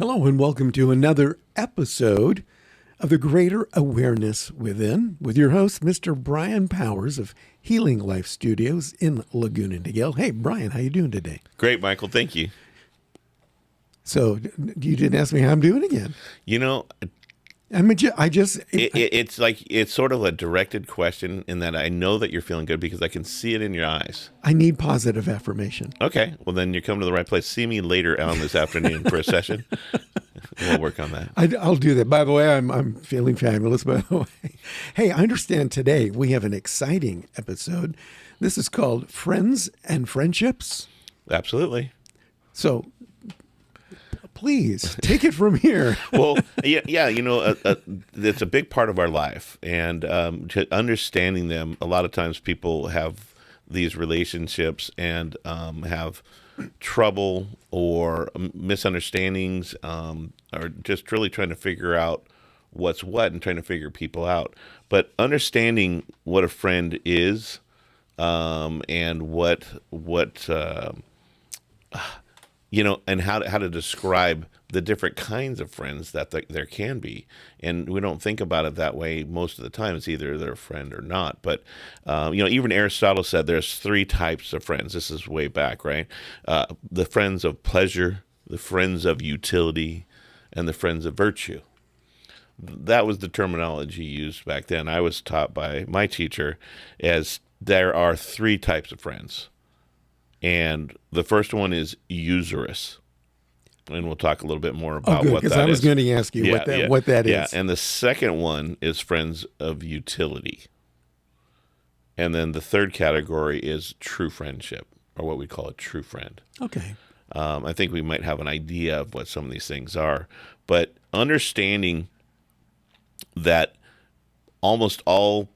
Hello and welcome to another episode of the Greater Awareness Within with your host, Mr. Brian Powers of Healing Life Studios in Laguna Niguel. Hey, Brian, how you doing today? Great, Michael. Thank you. So you didn't ask me how I'm doing again. You know, It's it's sort of a directed question in that I know that you're feeling good because I can see it in your eyes. I need positive affirmation. Okay, well then you're coming to the right place. See me later on this afternoon for a session. We'll work on that. I'll do that. By the way, I'm feeling fabulous, by the way. Hey, I understand today we have an exciting episode. This is called Friends and Friendships. Absolutely. So please take it from here. Well, yeah. You know, it's a big part of our life, and to understanding them. A lot of times, people have these relationships and have trouble or misunderstandings, or just really trying to figure out what's what and trying to figure people out. But understanding what a friend is, and what and how to describe the different kinds of friends that there can be. And we don't think about it that way most of the time. It's either they're a friend or not. But, even Aristotle said there's three types of friends. This is way back, right? The friends of pleasure, the friends of utility, and the friends of virtue. That was the terminology used back then. I was taught by my teacher as there are three types of friends. And the first one is usurious. And we'll talk a little bit more about what that is. Because I was going to ask you what that is. Yeah, and the second one is friends of utility. And then the third category is true friendship, or what we call a true friend. Okay. I think we might have an idea of what some of these things are. But understanding that almost all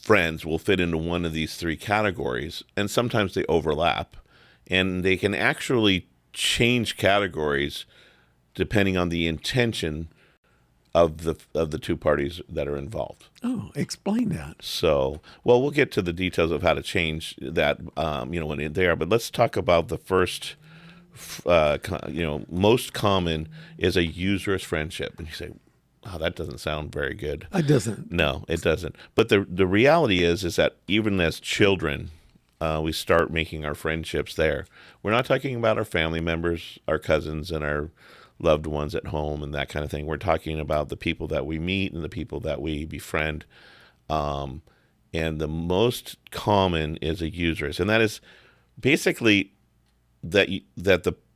friends will fit into one of these three categories, and sometimes they overlap. And they can actually change categories depending on the intention of the two parties that are involved. Oh, explain that. So, well, we'll get to the details of how to change that, when they are. But let's talk about the first, most common is a usurious friendship. And you say, oh, that doesn't sound very good. It doesn't. No, it doesn't. But the reality is that even as children, we start making our friendships there. We're not talking about our family members, our cousins, and our loved ones at home and that kind of thing. We're talking about the people that we meet and the people that we befriend. And the most common is a usurious, and that is basically that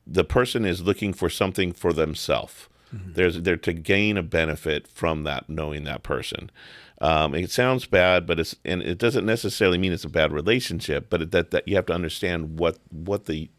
the person is looking for something for themselves. Mm-hmm. They're to gain a benefit from that, knowing that person. It sounds bad, but it doesn't necessarily mean it's a bad relationship. But that you have to understand what the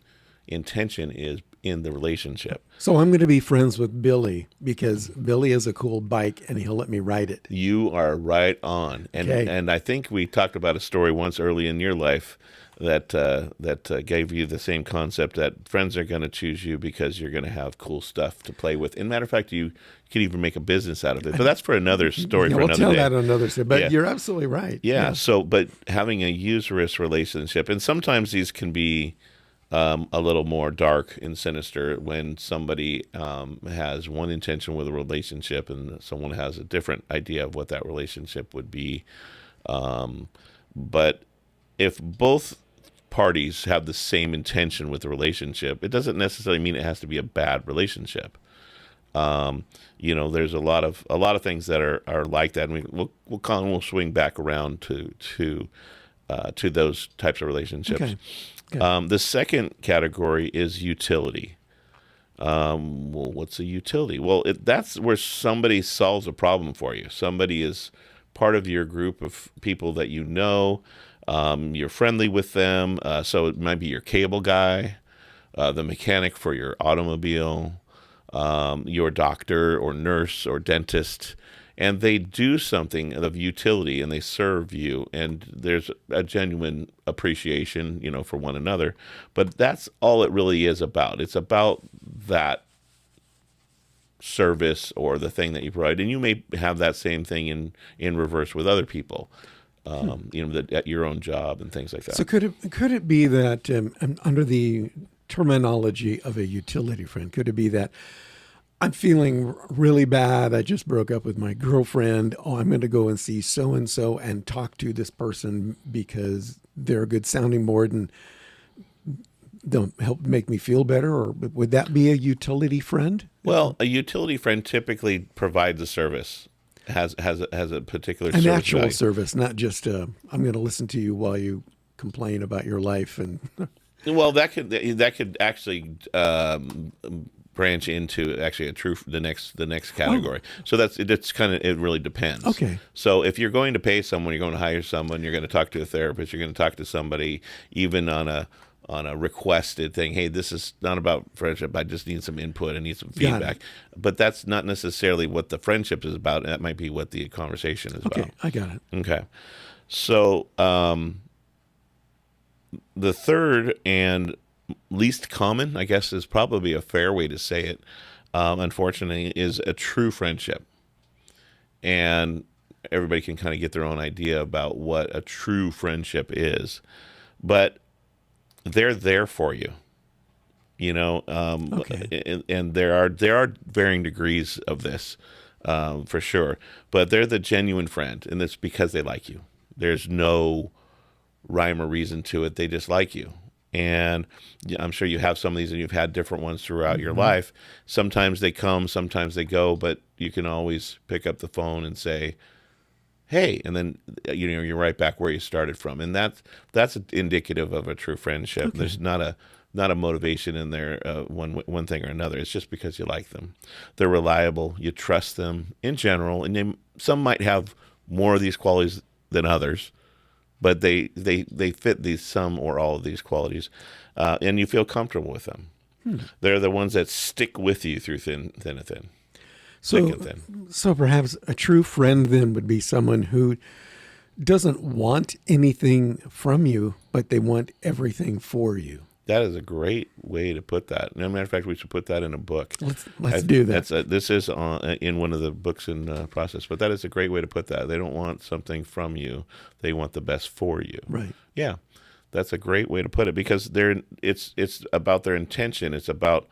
intention is in the relationship. So I'm going to be friends with Billy because Billy has a cool bike and he'll let me ride it. You are right on, and I think we talked about a story once early in your life that gave you the same concept that friends are going to choose you because you're going to have cool stuff to play with. And matter of fact, you could even make a business out of it. But that's for another story for another day. We'll tell that another day. But you're absolutely right. Yeah. So, but having a usurious relationship, and sometimes these can be a little more dark and sinister when somebody has one intention with a relationship and someone has a different idea of what that relationship would be. But if both parties have the same intention with the relationship, it doesn't necessarily mean it has to be a bad relationship. There's a lot of things that are like that, and we'll swing back around to those types of relationships. Okay. The second category is utility. What's a utility? Well, that's where somebody solves a problem for you. Somebody is part of your group of people that you know. You're friendly with them, so it might be your cable guy, the mechanic for your automobile, your doctor or nurse or dentist, and they do something of utility and they serve you, and there's a genuine appreciation, for one another. But that's all it really is about. It's about that service or the thing that you provide, and you may have that same thing in reverse with other people. At your own job and things like that. So could it be that under the terminology of a utility friend, could it be that I'm feeling really bad. I just broke up with my girlfriend. Oh, I'm going to go and see so and so and talk to this person because they're a good sounding board and they'll help make me feel better. Or would that be a utility friend? Well, a utility friend typically provides a service, has a particular An service actual value. service, not just I'm going to listen to you while you complain about your life. And Well, that could actually branch into actually the next category. So that's kind of, it really depends. Okay. So if you're going to pay someone, you're going to hire someone, you're going to talk to a therapist, you're going to talk to somebody, even on a requested thing. Hey, this is not about friendship. I just need some input. I need some Got it. feedback. But that's not necessarily what the friendship is about. That might be what the conversation is okay, about. I got it. Okay. So the third and least common, I guess, is probably a fair way to say it, unfortunately, is a true friendship. And everybody can kind of get their own idea about what a true friendship is. But they're there for you, Okay. and there are varying degrees of this, for sure. But they're the genuine friend, and it's because they like you. There's no rhyme or reason to it. They just like you. And I'm sure you have some of these, and you've had different ones throughout your life. Sometimes they come, sometimes they go, but you can always pick up the phone and say, hey, and then you're right back where you started from, and that's indicative of a true friendship. Okay. There's not a motivation in there, one thing or another. It's just because you like them. They're reliable. You trust them in general, and some might have more of these qualities than others, but they fit these some or all of these qualities, and you feel comfortable with them. They're the ones that stick with you through thin and thin. So, Thick and thin. so perhaps a true friend then would be someone who doesn't want anything from you, but they want everything for you. That is a great way to put that. As a matter of fact, we should put that in a book. Let's do that. This is in one of the books in process, but that is a great way to put that. They don't want something from you; they want the best for you. Right. Yeah, that's a great way to put it, because it's about their intention. It's about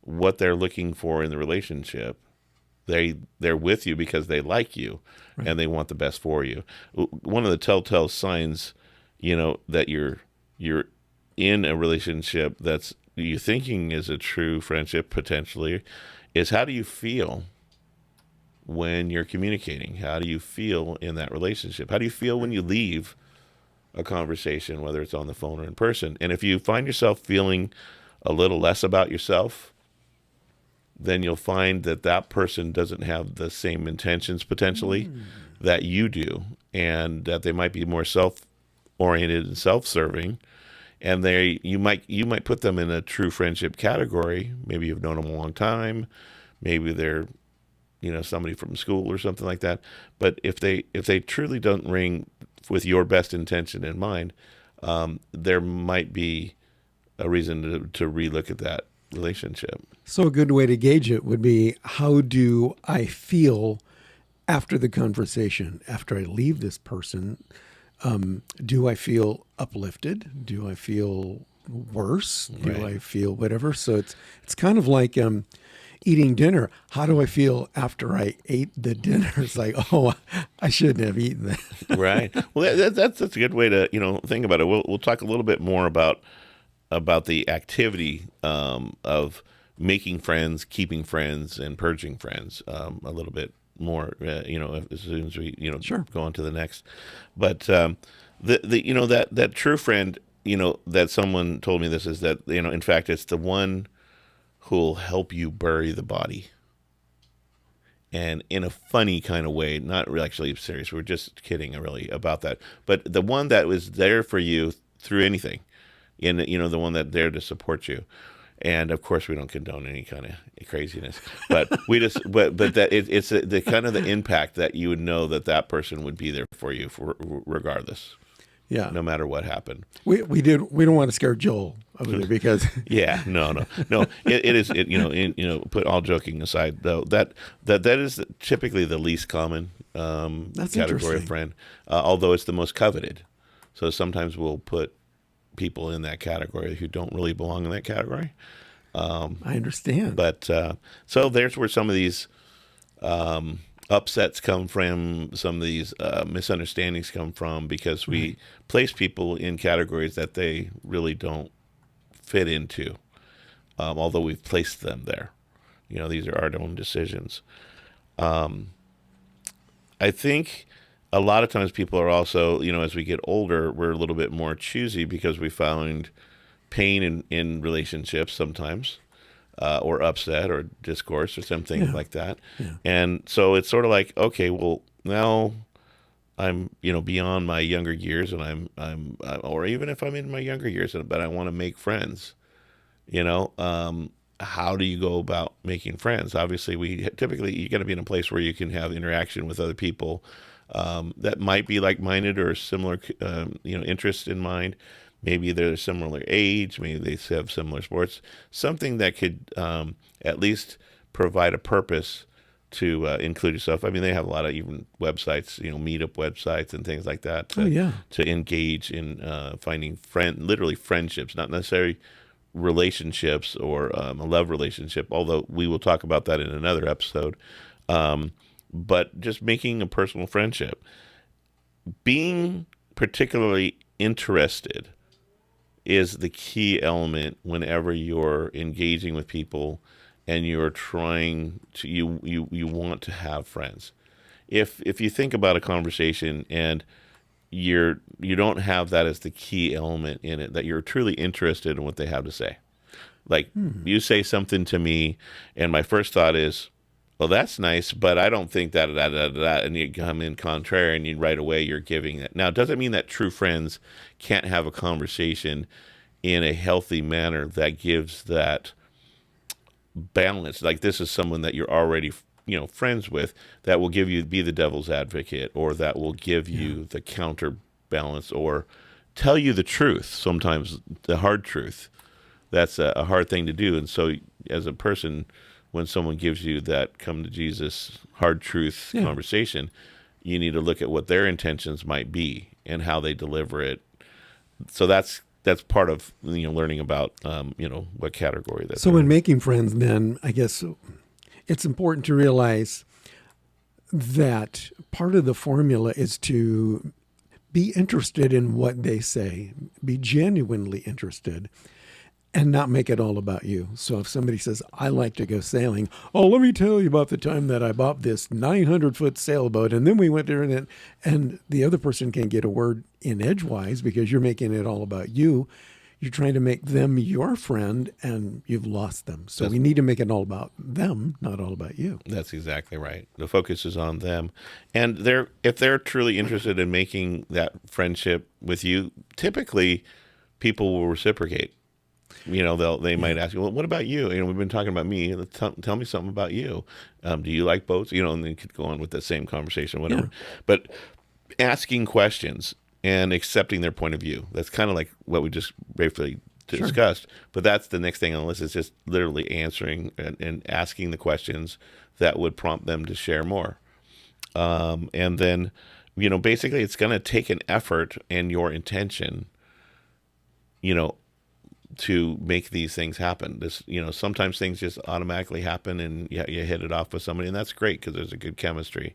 what they're looking for in the relationship. They're with you because they like you, Right. and they want the best for you. One of the telltale signs, that you're in a relationship that's you thinking is a true friendship potentially, is how do you feel when you're communicating? How do you feel in that relationship? How do you feel when you leave a conversation, whether it's on the phone or in person? And if you find yourself feeling a little less about yourself, then you'll find that person doesn't have the same intentions potentially that you do, and that they might be more self-oriented and self-serving. And you might put them in a true friendship category. Maybe you've known them a long time. Maybe they're, somebody from school or something like that. But if they truly don't ring with your best intention in mind, there might be a reason to relook at that relationship. So a good way to gauge it would be, how do I feel after the conversation, after I leave this person? Do I feel uplifted? Do I feel worse? Do Right. I feel whatever? So it's kind of like eating dinner. How do I feel after I ate the dinner? It's like, oh, I shouldn't have eaten that. Right. Well, that's a good way to think about it. We'll talk a little bit more about the activity of making friends, keeping friends, and purging friends a little bit more. As soon as we Sure. go on to the next. But that true friend, that someone told me this, is that in fact it's the one who'll help you bury the body. And in a funny kind of way, not really actually serious. We're just kidding, really, about that. But the one that was there for you through anything, and the one that there to support you. And of course, we don't condone any kind of craziness, but we just, but that it's the kind of the impact that you would know that person would be there for you regardless, Yeah. no matter what happened. We don't want to scare Joel over there because Yeah, no. It is, put all joking aside, though, that is typically the least common That's category interesting. of friend, although it's the most coveted. So sometimes we'll put people in that category who don't really belong in that category. I understand. But so there's where some of these upsets come from, some of these misunderstandings come from, because we place people in categories that they really don't fit into, although we've placed them there. These are our own decisions. I think a lot of times people are also, as we get older, we're a little bit more choosy because we find pain in relationships sometimes, or upset or discourse or something like that. Yeah. And so it's sort of like, okay, well, now I'm, beyond my younger years, and or even if I'm in my younger years, but I want to make friends, how do you go about making friends? Obviously, you got to be in a place where you can have interaction with other people that might be like-minded or similar, interests in mind. Maybe they're similar age. Maybe they have similar sports. Something that could at least provide a purpose to include yourself. I mean, they have a lot of even websites, meetup websites and things like that to engage in finding literally friendships, not necessarily relationships or a love relationship, although we will talk about that in another episode. But just making a personal friendship. Being particularly interested is the key element whenever you're engaging with people and you're trying to you want to have friends. If you think about a conversation and you don't have that as the key element in it, that you're truly interested in what they have to say. Like you say something to me and my first thought is, well, that's nice, but I don't think that, and you come in contrary and right away you're giving it. Now, it doesn't mean that true friends can't have a conversation in a healthy manner that gives that balance. Like this is someone that you're already, friends with, that will be the devil's advocate, or that will give you the counterbalance, or tell you the truth, sometimes the hard truth. That's a hard thing to do. And so as a person, when someone gives you that come to Jesus hard truth conversation, you need to look at what their intentions might be and how they deliver it. So that's part of learning about what category that's. So when making friends, then I guess it's important to realize that part of the formula is to be interested in what they say, be genuinely interested, and not make it all about you. So if somebody says, I like to go sailing, oh, let me tell you about the time that I bought this 900-foot sailboat, and then we went there, and the other person can get a word in edgewise because you're making it all about you. You're trying to make them your friend, and you've lost them. So we need to make it all about them, not all about you. That's exactly right. The focus is on them. And if they're truly interested in making that friendship with you, typically people will reciprocate. They might ask you, well, what about you? We've been talking about me. Tell me something about you. Do you like boats? And they could go on with the same conversation, whatever. Yeah. But asking questions and accepting their point of view. That's kind of like what we just briefly discussed. But that's the next thing on the list, is just literally answering and asking the questions that would prompt them to share more. And then, basically it's going to take an effort and your intention, to make these things happen. Sometimes things just automatically happen and you hit it off with somebody, and that's great because there's a good chemistry.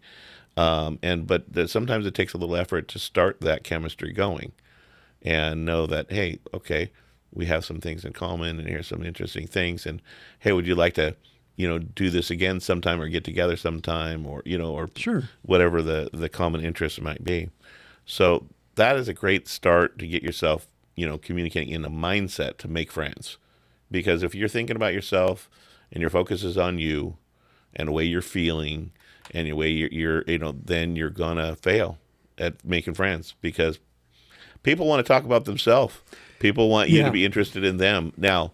But sometimes it takes a little effort to start that chemistry going and know that, hey, okay, we have some things in common and here's some interesting things. And hey, would you like to, do this again sometime, or get together sometime, or, or sure, whatever the common interest might be. So that is a great start to get yourself communicating in a mindset to make friends. Because if you're thinking about yourself and your focus is on you and the way you're feeling and the way you're then you're gonna fail at making friends, because people want to talk about themselves. People want you to be interested in them. Now,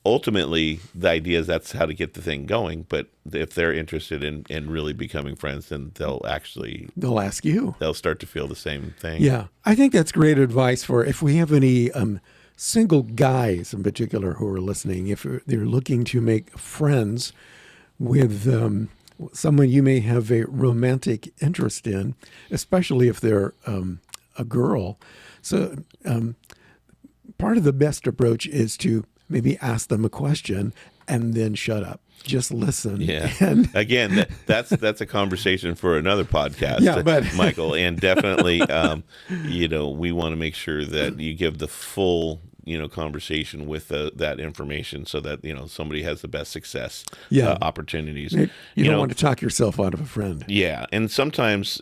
ultimately, the idea is that's how to get the thing going. But if they're interested in really becoming friends, then they'll ask you. They'll start to feel the same thing. Yeah, I think that's great advice for if we have any single guys in particular who are listening. If they're looking to make friends with someone you may have a romantic interest in, especially if they're a girl. So part of the best approach is to maybe ask them a question and then shut up. Just listen. Yeah. And Again, that's a conversation for another podcast, Yeah, but Michael. And definitely, we want to make sure that you give the full, conversation with that information so that, somebody has the best success Yeah. opportunities. you don't want to talk yourself out of a friend. Yeah. And sometimes,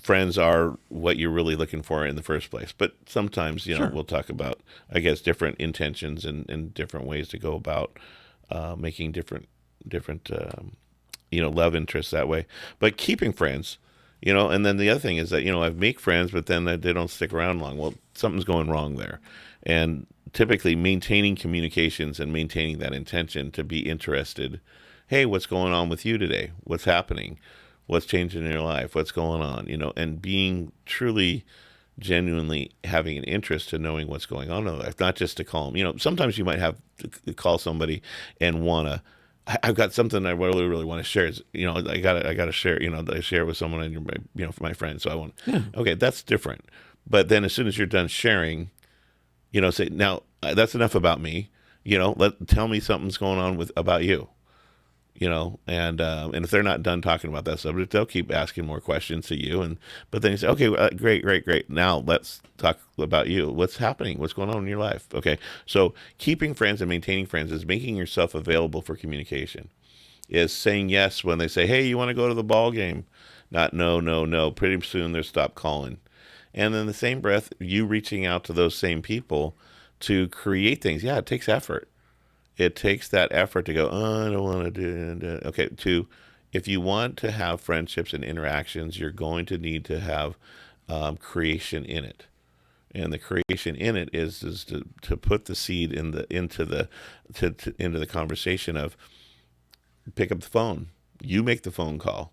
friends are what you're really looking for in the first place. But sometimes, Sure. we'll talk about, I guess, different intentions and different ways to go about making different love interests that way. But keeping friends, and then the other thing is that, I make friends, but then they don't stick around long. Well, something's going wrong there. And typically maintaining communications and maintaining that intention to be interested. Hey, what's going on with you today? What's happening? What's changing in your life? What's going on? And being truly, genuinely having an interest to knowing what's going on in their life, not just to call them. Sometimes you might have to call somebody and I've got something I really, really want to share. I gotta share. I share it with someone and for my friend. So I want. Yeah. Okay, that's different. But then as soon as you're done sharing, say now that's enough about me. Tell me something's going on about you. And if they're not done talking about that subject, they'll keep asking more questions to you. But then you say, okay, great. Now let's talk about you. What's happening? What's going on in your life? Okay. So keeping friends and maintaining friends is making yourself available for communication, is saying yes when they say, hey, you want to go to the ball game? Not no. Pretty soon they'll stop calling. And in the same breath, you reaching out to those same people to create things. Yeah, it takes effort. It takes that effort to go, oh, I don't want to do that. Okay, if you want to have friendships and interactions, you're going to need to have creation in it. And the creation in it is to put the seed into the conversation of pick up the phone. You make the phone call,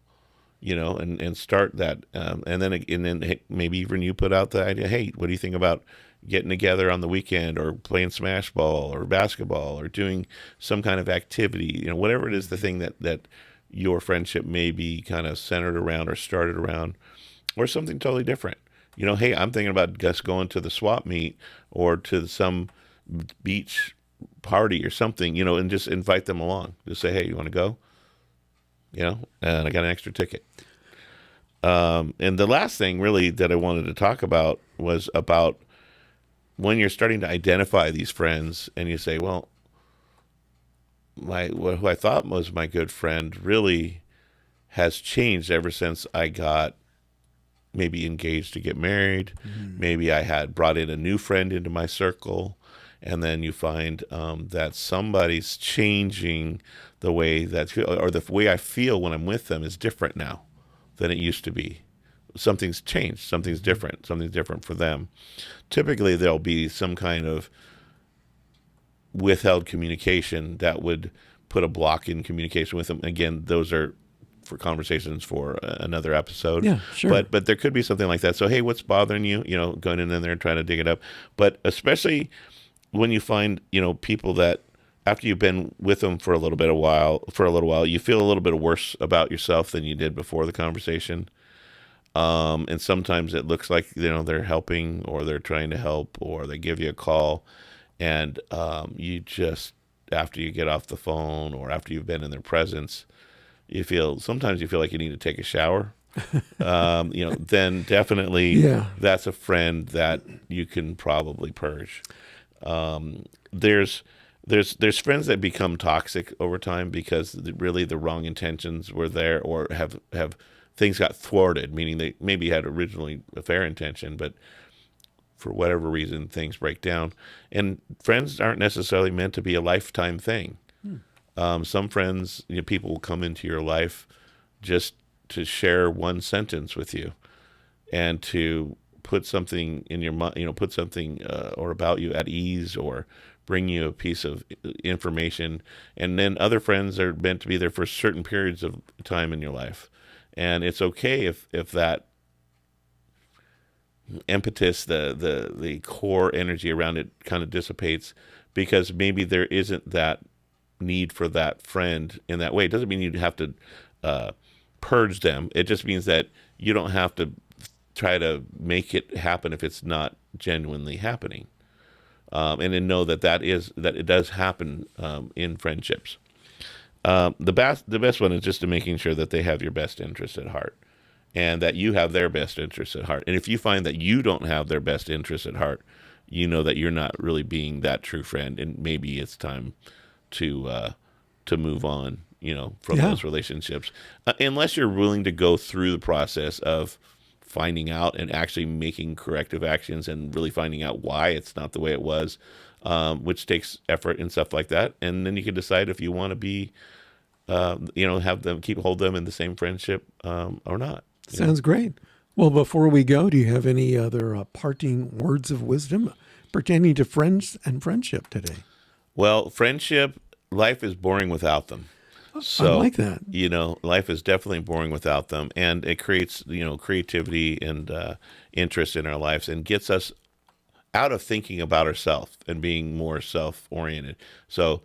and start that. And then maybe even you put out the idea, hey, what do you think about getting together on the weekend or playing smash ball or basketball or doing some kind of activity, whatever it is, the thing that your friendship may be kind of centered around or started around, or something totally different. Hey, I'm thinking about just going to the swap meet or to some beach party or something, and just invite them along. Just say, hey, you want to go? And I got an extra ticket. And the last thing really that I wanted to talk about was about when you're starting to identify these friends and you say, well, who I thought was my good friend really has changed ever since I got maybe engaged to get married. Mm-hmm. Maybe I had brought in a new friend into my circle. And then you find that somebody's changing the way or the way I feel when I'm with them is different now than it used to be. Something's changed. Something's different. Something's different for them. Typically, there'll be some kind of withheld communication that would put a block in communication with them. Again, those are for conversations for another episode. Yeah, sure. But there could be something like that. So, hey, what's bothering you? Going in there and trying to dig it up. But especially when you find, people that after you've been with them for a little while, you feel a little bit worse about yourself than you did before the conversation. And sometimes it looks like, they're helping or they're trying to help or they give you a call and, you just, after you get off the phone or after you've been in their presence, sometimes you feel like you need to take a shower. Then definitely that's a friend that you can probably purge. There's friends that become toxic over time because really the wrong intentions were there or have things got thwarted, meaning they maybe had originally a fair intention, but for whatever reason, things break down. And friends aren't necessarily meant to be a lifetime thing. Some friends, people will come into your life just to share one sentence with you and to put something in your mind, put something or about you at ease or bring you a piece of information. And then other friends are meant to be there for certain periods of time in your life. And it's okay if that impetus, the core energy around it kind of dissipates because maybe there isn't that need for that friend in that way. It doesn't mean you have to purge them. It just means that you don't have to try to make it happen if it's not genuinely happening. and then know that it does happen in friendships. The best one is just to making sure that they have your best interest at heart, and that you have their best interest at heart. And if you find that you don't have their best interest at heart, you know that you're not really being that true friend, and maybe it's time to move on, from those relationships, unless you're willing to go through the process of finding out and actually making corrective actions and really finding out why it's not the way it was, which takes effort and stuff like that. And then you can decide if you want to be, have them hold them in the same friendship or not. Sounds great. Well, before we go, do you have any other parting words of wisdom pertaining to friends and friendship today? Well, friendship, life is boring without them. I So, like that. Life is definitely boring without them, and it creates, creativity and interest in our lives, and gets us out of thinking about ourselves and being more self-oriented. So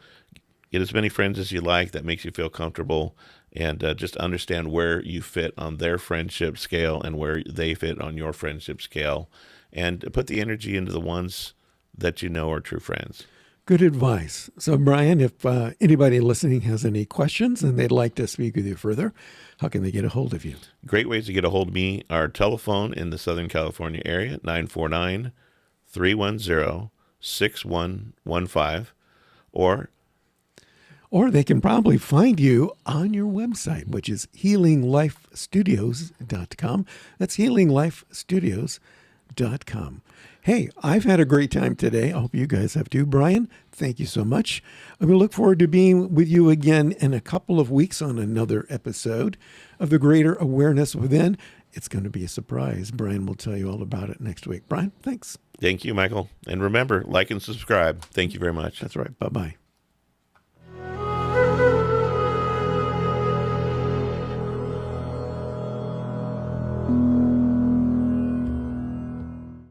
get as many friends as you like that makes you feel comfortable, and just understand where you fit on their friendship scale and where they fit on your friendship scale, and put the energy into the ones that you know are true friends. Good advice. So, Brian, if anybody listening has any questions and they'd like to speak with you further, how can they get a hold of you? Great ways to get a hold of me are telephone in the Southern California area, 949-310-6115, or they can probably find you on your website, which is healinglifestudios.com. That's healinglifestudios.com. Hey, I've had a great time today. I hope you guys have too. Brian, thank you so much. We look forward to being with you again in a couple of weeks on another episode of The Greater Awareness Within. It's going to be a surprise. Brian will tell you all about it next week. Brian, thanks. Thank you, Michael. And remember, like and subscribe. Thank you very much. That's right. Bye-bye.